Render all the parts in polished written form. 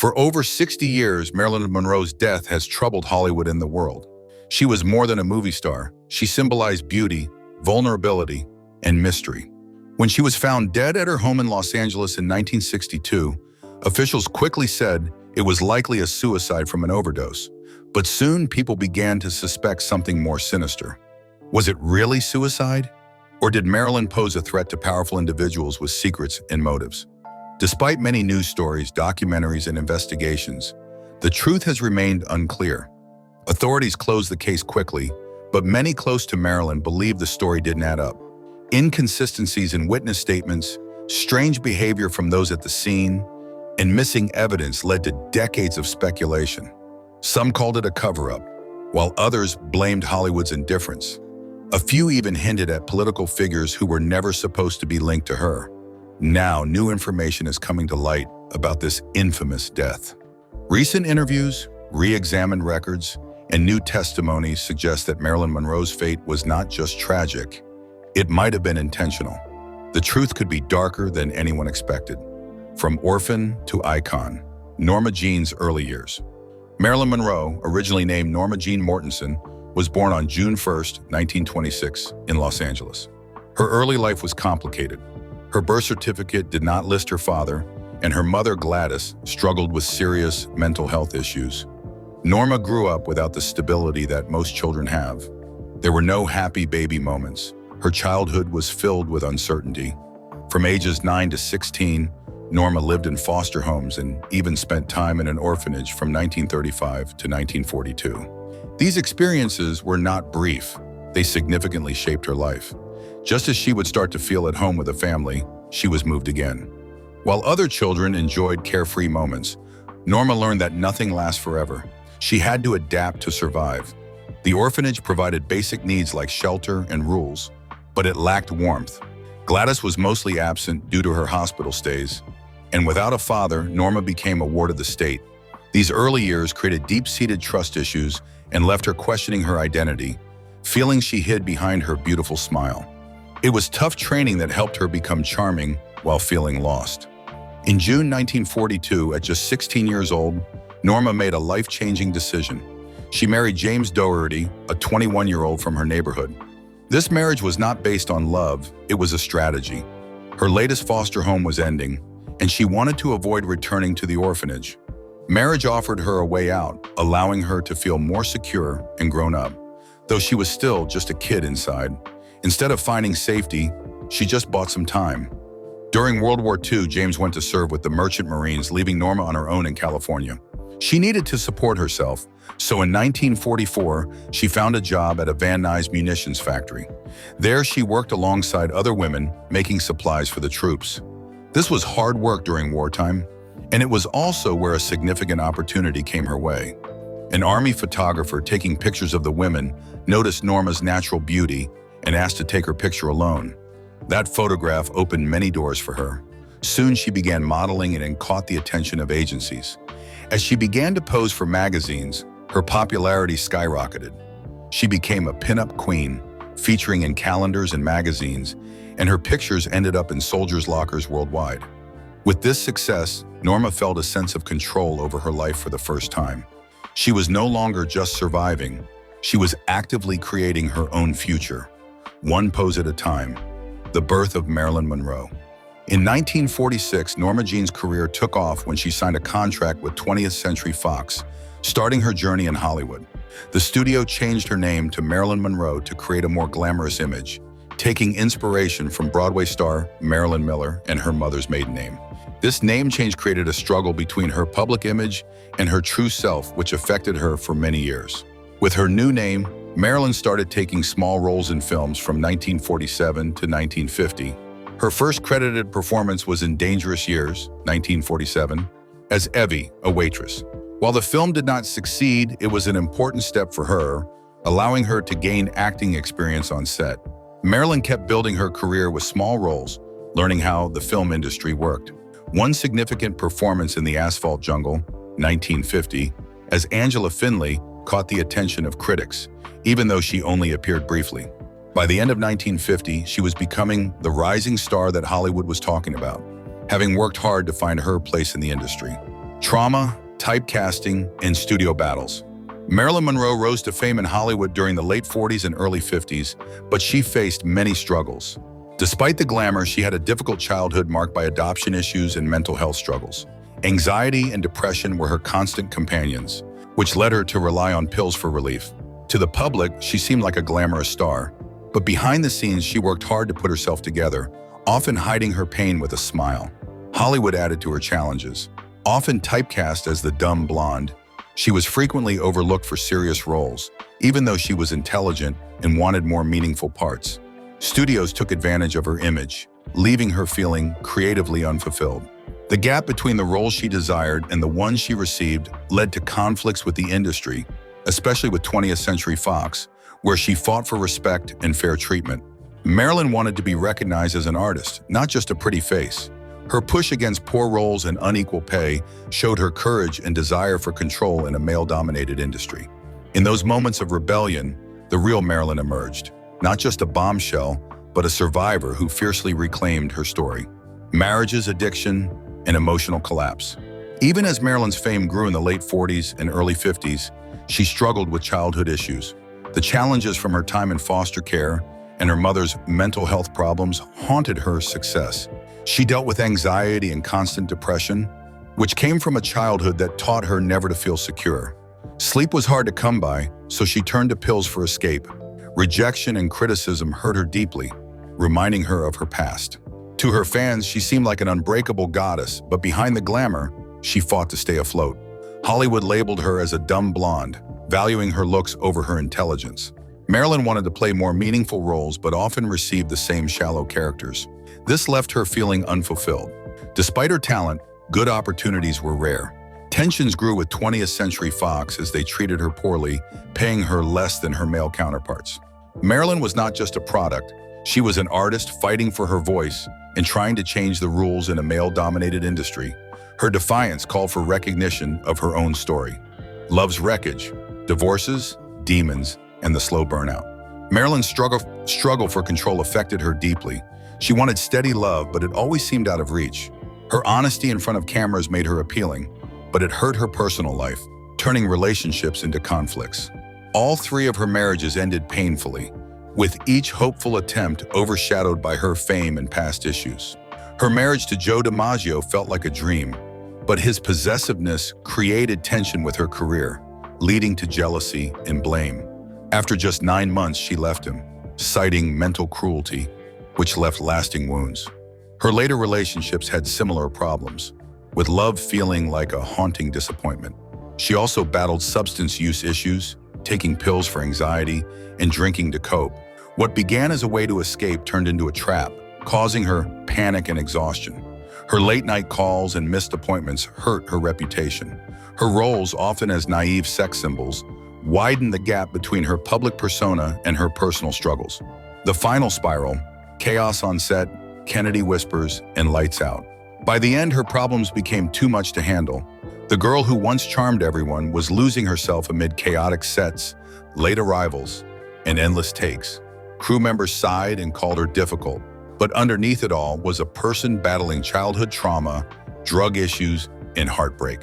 For over 60 years, Marilyn Monroe's death has troubled Hollywood and the world. She was more than a movie star. She symbolized beauty, vulnerability, and mystery. When she was found dead at her home in Los Angeles in 1962, officials quickly said it was likely a suicide from an overdose. But soon people began to suspect something more sinister. Was it really suicide? Or did Marilyn pose a threat to powerful individuals with secrets and motives? Despite many news stories, documentaries, and investigations, the truth has remained unclear. Authorities closed the case quickly, but many close to Marilyn believe the story didn't add up. Inconsistencies in witness statements, strange behavior from those at the scene, and missing evidence led to decades of speculation. Some called it a cover-up, while others blamed Hollywood's indifference. A few even hinted at political figures who were never supposed to be linked to her. Now, new information is coming to light about this infamous death. Recent interviews, re-examined records, and new testimonies suggest that Marilyn Monroe's fate was not just tragic, it might have been intentional. The truth could be darker than anyone expected. From orphan to icon, Norma Jeane's early years. Marilyn Monroe, originally named Norma Jeane Mortensen, was born on June 1, 1926, in Los Angeles. Her early life was complicated. Her birth certificate did not list her father, and her mother, Gladys, struggled with serious mental health issues. Norma grew up without the stability that most children have. There were no happy baby moments. Her childhood was filled with uncertainty. From ages 9 to 16, Norma lived in foster homes and even spent time in an orphanage from 1935 to 1942. These experiences were not brief. They significantly shaped her life. Just as she would start to feel at home with a family, she was moved again. While other children enjoyed carefree moments, Norma learned that nothing lasts forever. She had to adapt to survive. The orphanage provided basic needs like shelter and rules, but it lacked warmth. Gladys was mostly absent due to her hospital stays, and without a father, Norma became a ward of the state. These early years created deep-seated trust issues and left her questioning her identity, feeling she hid behind her beautiful smile. It was tough training that helped her become charming while feeling lost. In June 1942, at just 16 years old, Norma made a life-changing decision. She married James Doherty, a 21-year-old from her neighborhood. This marriage was not based on love, it was a strategy. Her latest foster home was ending, and she wanted to avoid returning to the orphanage. Marriage offered her a way out, allowing her to feel more secure and grown up, though she was still just a kid inside. Instead of finding safety, she just bought some time. During World War II, James went to serve with the Merchant Marines, leaving Norma on her own in California. She needed to support herself, so in 1944, she found a job at a Van Nuys munitions factory. There, she worked alongside other women, making supplies for the troops. This was hard work during wartime, and it was also where a significant opportunity came her way. An army photographer taking pictures of the women noticed Norma's natural beauty and asked to take her picture alone. That photograph opened many doors for her. Soon she began modeling and caught the attention of agencies. As she began to pose for magazines, her popularity skyrocketed. She became a pinup queen, featuring in calendars and magazines, and her pictures ended up in soldiers' lockers worldwide. With this success, Norma felt a sense of control over her life for the first time. She was no longer just surviving, she was actively creating her own future, one pose at a time. The birth of Marilyn Monroe. In 1946, Norma Jeane's career took off when she signed a contract with 20th Century Fox, starting her journey in Hollywood. The studio changed her name to Marilyn Monroe to create a more glamorous image, taking inspiration from Broadway star Marilyn Miller and her mother's maiden name. This name change created a struggle between her public image and her true self, which affected her for many years. With her new name, Marilyn started taking small roles in films from 1947 to 1950. Her first credited performance was in Dangerous Years, 1947, as Evie, a waitress. While the film did not succeed, it was an important step for her, allowing her to gain acting experience on set. Marilyn kept building her career with small roles, learning how the film industry worked. One significant performance in The Asphalt Jungle, 1950, as Angela Finley, caught the attention of critics, even though she only appeared briefly. By the end of 1950, she was becoming the rising star that Hollywood was talking about, having worked hard to find her place in the industry. Trauma, typecasting, and studio battles. Marilyn Monroe rose to fame in Hollywood during the late 40s and early 50s, but she faced many struggles. Despite the glamour, she had a difficult childhood marked by adoption issues and mental health struggles. Anxiety and depression were her constant companions, which led her to rely on pills for relief. To the public, she seemed like a glamorous star, but behind the scenes, she worked hard to put herself together, often hiding her pain with a smile. Hollywood added to her challenges. Often typecast as the dumb blonde, she was frequently overlooked for serious roles, even though she was intelligent and wanted more meaningful parts. Studios took advantage of her image, leaving her feeling creatively unfulfilled. The gap between the roles she desired and the ones she received led to conflicts with the industry, especially with 20th Century Fox, where she fought for respect and fair treatment. Marilyn wanted to be recognized as an artist, not just a pretty face. Her push against poor roles and unequal pay showed her courage and desire for control in a male-dominated industry. In those moments of rebellion, the real Marilyn emerged, not just a bombshell, but a survivor who fiercely reclaimed her story. Marriages, addiction, and emotional collapse. Even as Marilyn's fame grew in the late 40s and early 50s, she struggled with childhood issues. The challenges from her time in foster care and her mother's mental health problems haunted her success. She dealt with anxiety and constant depression, which came from a childhood that taught her never to feel secure. Sleep was hard to come by, so she turned to pills for escape. Rejection and criticism hurt her deeply, reminding her of her past. To her fans, she seemed like an unbreakable goddess, but behind the glamour, she fought to stay afloat. Hollywood labeled her as a dumb blonde, valuing her looks over her intelligence. Marilyn wanted to play more meaningful roles, but often received the same shallow characters. This left her feeling unfulfilled. Despite her talent, good opportunities were rare. Tensions grew with 20th Century Fox as they treated her poorly, paying her less than her male counterparts. Marilyn was not just a product. She was an artist fighting for her voice and trying to change the rules in a male-dominated industry. Her defiance called for recognition of her own story. Love's wreckage, divorces, demons, and the slow burnout. Marilyn's struggle for control affected her deeply. She wanted steady love, but it always seemed out of reach. Her honesty in front of cameras made her appealing, but it hurt her personal life, turning relationships into conflicts. All three of her marriages ended painfully, with each hopeful attempt overshadowed by her fame and past issues. Her marriage to Joe DiMaggio felt like a dream, but his possessiveness created tension with her career, leading to jealousy and blame. After just 9 months, she left him, citing mental cruelty, which left lasting wounds. Her later relationships had similar problems, with love feeling like a haunting disappointment. She also battled substance use issues, taking pills for anxiety and drinking to cope. What began as a way to escape turned into a trap, causing her panic and exhaustion. Her late-night calls and missed appointments hurt her reputation. Her roles, often as naive sex symbols, widened the gap between her public persona and her personal struggles. The final spiral: chaos on set, Kennedy whispers, and lights out. By the end, her problems became too much to handle. The girl who once charmed everyone was losing herself amid chaotic sets, late arrivals, and endless takes. Crew members sighed and called her difficult, but underneath it all was a person battling childhood trauma, drug issues, and heartbreak.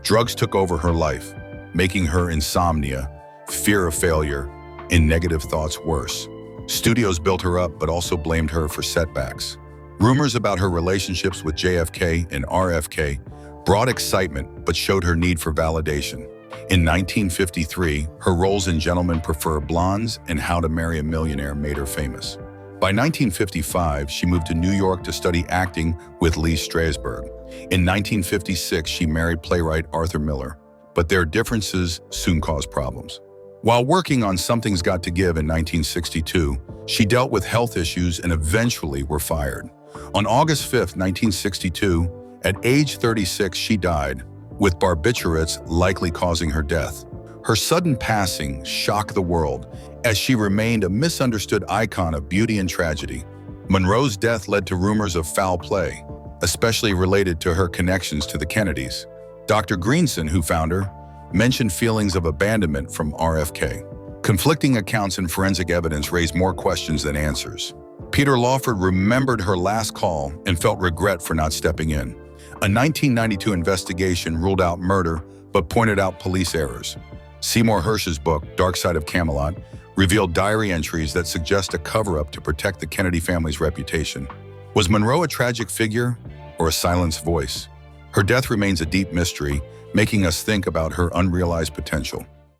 Drugs took over her life, making her insomnia, fear of failure, and negative thoughts worse. Studios built her up but also blamed her for setbacks. Rumors about her relationships with JFK and RFK brought excitement but showed her need for validation. In 1953, her roles in Gentlemen Prefer Blondes and How to Marry a Millionaire made her famous. By 1955, she moved to New York to study acting with Lee Strasberg. In 1956, she married playwright Arthur Miller, but their differences soon caused problems. While working on Something's Got to Give in 1962, she dealt with health issues and eventually were fired. On August 5, 1962, at age 36, she died, with barbiturates likely causing her death. Her sudden passing shocked the world, as she remained a misunderstood icon of beauty and tragedy. Monroe's death led to rumors of foul play, especially related to her connections to the Kennedys. Dr. Greenson, who found her, mentioned feelings of abandonment from RFK. Conflicting accounts and forensic evidence raised more questions than answers. Peter Lawford remembered her last call and felt regret for not stepping in. A 1992 investigation ruled out murder but pointed out police errors. Seymour Hersh's book, Dark Side of Camelot, revealed diary entries that suggest a cover-up to protect the Kennedy family's reputation. Was Monroe a tragic figure or a silenced voice? Her death remains a deep mystery, making us think about her unrealized potential.